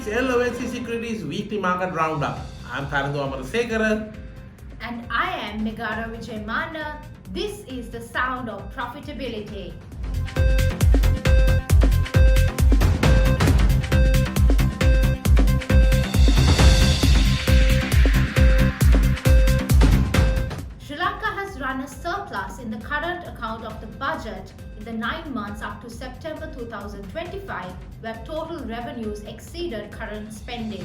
It's LOLC Securities Weekly Market Roundup. I'm Tharandu Amarasekara. And I am Nigara Vijayamana. This is the sound of profitability. Sri Lanka has run a surplus in the current account of the budget in the 9 months up to September 2025, where total revenues exceeded current spending.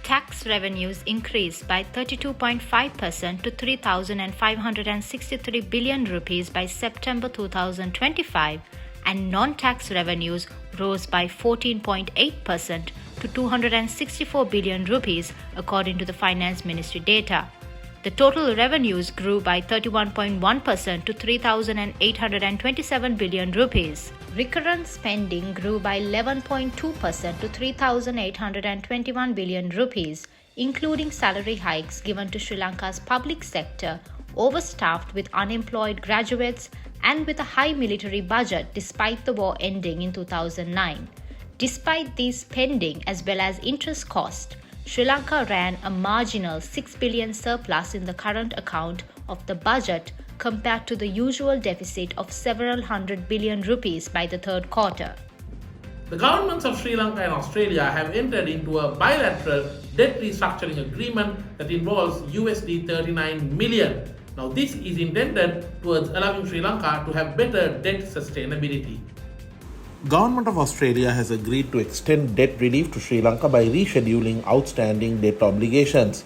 Tax revenues increased by 32.5% to 3,563 billion rupees by September 2025, and non-tax revenues rose by 14.8% to 264 billion rupees according to the Finance Ministry data. The total revenues grew by 31.1% to 3,827 billion rupees. Recurrent spending grew by 11.2% to 3,821 billion rupees, including salary hikes given to Sri Lanka's public sector, overstaffed with unemployed graduates, and with a high military budget despite the war ending in 2009. Despite these spending as well as interest cost, Sri Lanka ran a marginal 6 billion surplus in the current account of the budget compared to the usual deficit of several hundred billion rupees by the third quarter. The governments of Sri Lanka and Australia have entered into a bilateral debt restructuring agreement that involves USD 39 million. Now, this is intended towards allowing Sri Lanka to have better debt sustainability. Government of Australia has agreed to extend debt relief to Sri Lanka by rescheduling outstanding debt obligations.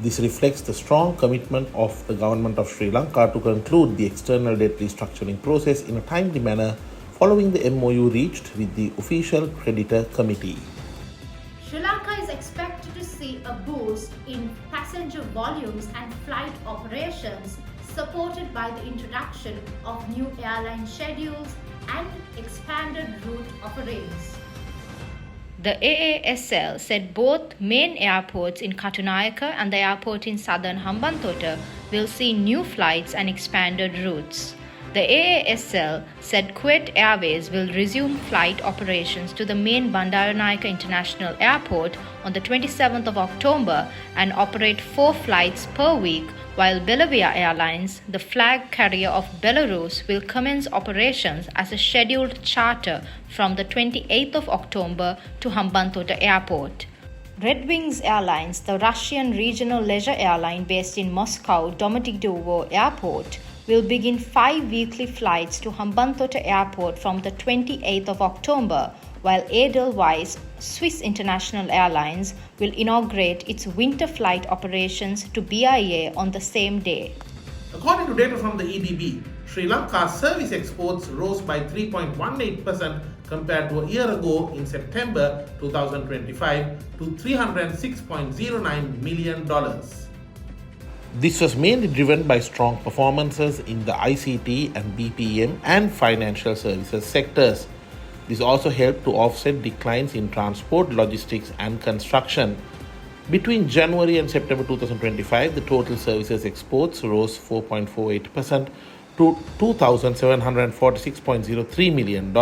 This reflects the strong commitment of the Government of Sri Lanka to conclude the external debt restructuring process in a timely manner following the MOU reached with the Official Creditor Committee. Sri Lanka is expected to see a boost in passenger volumes and flight operations, supported by the introduction of new airline schedules and expanded route offerings. The AASL said both main airports in Katunayaka and the airport in southern Hambantota will see new flights and expanded routes. The AASL said Kuwait Airways will resume flight operations to the main Bandaranaike International Airport on the 27th of October and operate 4 flights per week, while Belavia Airlines, the flag carrier of Belarus, will commence operations as a scheduled charter from the 28th of October to Hambantota Airport. Red Wings Airlines, the Russian regional leisure airline based in Moscow Domodedovo Airport, will begin 5 weekly flights to Hambantota Airport from the 28th of October, while Edelweiss Swiss International Airlines will inaugurate its winter flight operations to BIA on the same day. According to data from the EDB, Sri Lanka's service exports rose by 3.18% compared to a year ago in September 2025 to $306.09 million. This was mainly driven by strong performances in the ICT and BPM and financial services sectors. This also helped to offset declines in transport, logistics, and construction. Between January and September 2025, the total services exports rose 4.48% to $2,746.03 million,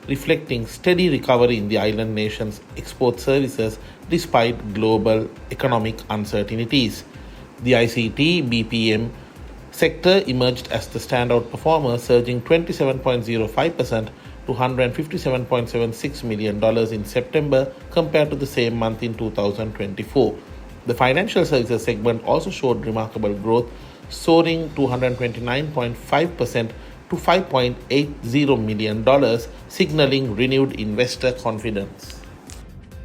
reflecting steady recovery in the island nation's export services despite global economic uncertainties. The ICT BPM sector emerged as the standout performer, surging 27.05% to $157.76 million in September compared to the same month in 2024. The financial services segment also showed remarkable growth, soaring 229.5% to $5.80 million, signaling renewed investor confidence.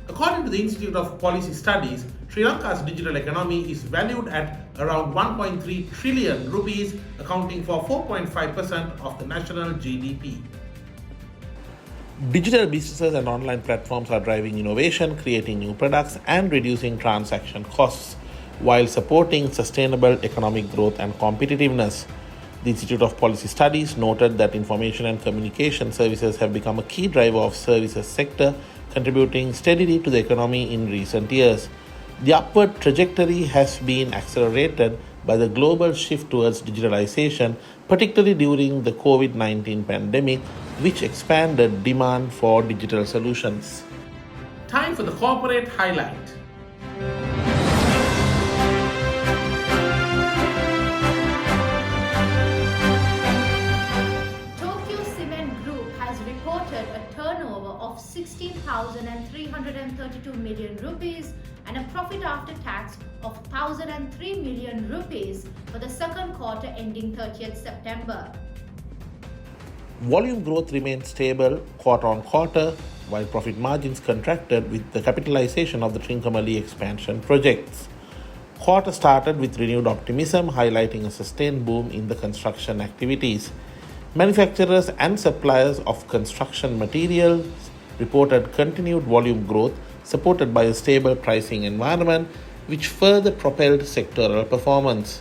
According to the Institute of Policy Studies, Sri Lanka's digital economy is valued at around 1.3 trillion rupees, accounting for 4.5% of the national GDP. Digital businesses and online platforms are driving innovation, creating new products, and reducing transaction costs, while supporting sustainable economic growth and competitiveness. The Institute of Policy Studies noted that information and communication services have become a key driver of services sector, contributing steadily to the economy in recent years. The upward trajectory has been accelerated by the global shift towards digitalization, particularly during the COVID-19 pandemic, which expanded demand for digital solutions. Time for the corporate highlight. Reported a turnover of 16,332 million rupees and a profit after tax of 1,003 million rupees for the second quarter ending 30th September. Volume growth remained stable quarter on quarter, while profit margins contracted with the capitalization of the Trincomalee expansion projects. Quarter started with renewed optimism, highlighting a sustained boom in the construction activities. Manufacturers and suppliers of construction materials reported continued volume growth, supported by a stable pricing environment, which further propelled sectoral performance.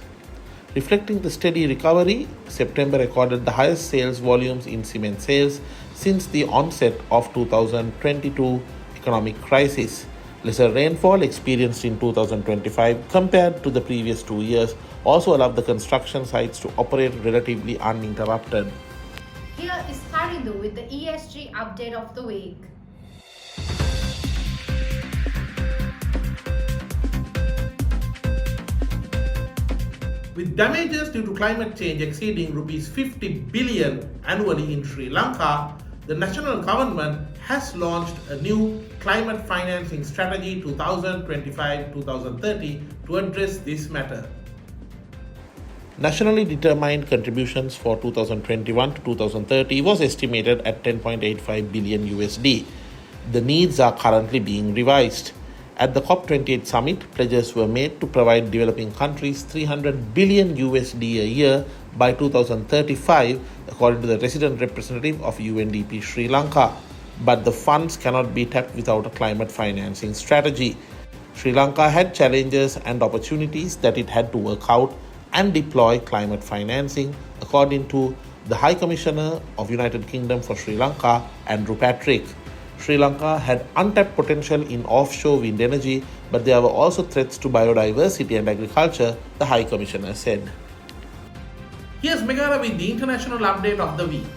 Reflecting the steady recovery, September recorded the highest sales volumes in cement sales since the onset of 2022 economic crisis. Lesser rainfall experienced in 2025 compared to the previous 2 years also allowed the construction sites to operate relatively uninterrupted. Here is Harindu with the ESG update of the week. With damages due to climate change exceeding Rs 50 billion annually in Sri Lanka, the national government has launched a new climate financing strategy 2025-2030 to address this matter. Nationally determined contributions for 2021 to 2030 was estimated at 10.85 billion USD. The needs are currently being revised. At the COP28 summit, pledges were made to provide developing countries 300 billion USD a year by 2035, according to the resident representative of UNDP Sri Lanka. But the funds cannot be tapped without a climate financing strategy. Sri Lanka had challenges and opportunities that it had to work out and deploy climate financing, according to the High Commissioner of United Kingdom for Sri Lanka, Andrew Patrick. Sri Lanka had untapped potential in offshore wind energy, but there were also threats to biodiversity and agriculture, the High Commissioner said. Here's Megara with the international update of the week.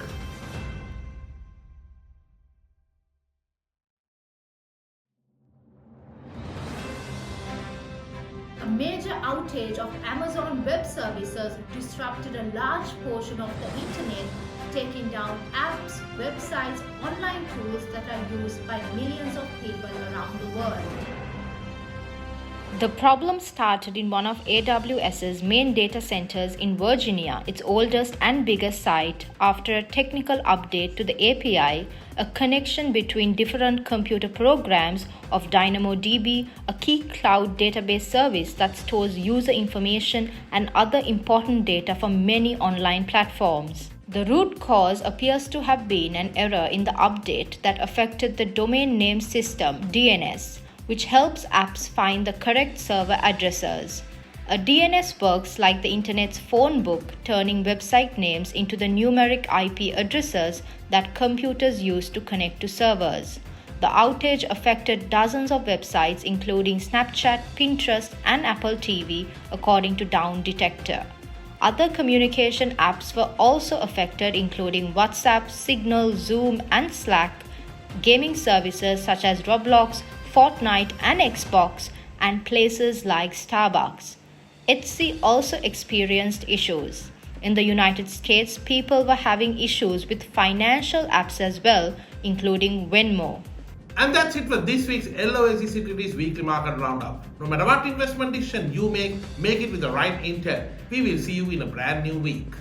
A major outage of Amazon Web Services disrupted a large portion of the internet, taking down apps, websites, online tools that are used by millions of people around the world. The problem started in one of AWS's main data centers in Virginia, its oldest and biggest site, after a technical update to the API, a connection between different computer programs of DynamoDB, a key cloud database service that stores user information and other important data from many online platforms. The root cause appears to have been an error in the update that affected the domain name system DNS, which helps apps find the correct server addresses. A DNS works like the internet's phone book, turning website names into the numeric IP addresses that computers use to connect to servers. The outage affected dozens of websites, including Snapchat, Pinterest, and Apple TV, according to Down Detector. Other communication apps were also affected, including WhatsApp, Signal, Zoom, and Slack, gaming services such as Roblox, Fortnite, and Xbox, and places like Starbucks. Etsy also experienced issues. In the United States, people were having issues with financial apps as well, including Venmo. And that's it for this week's LOLC Securities Weekly Market Roundup. No matter what investment decision you make it with the right intent. We will see you in a brand new week.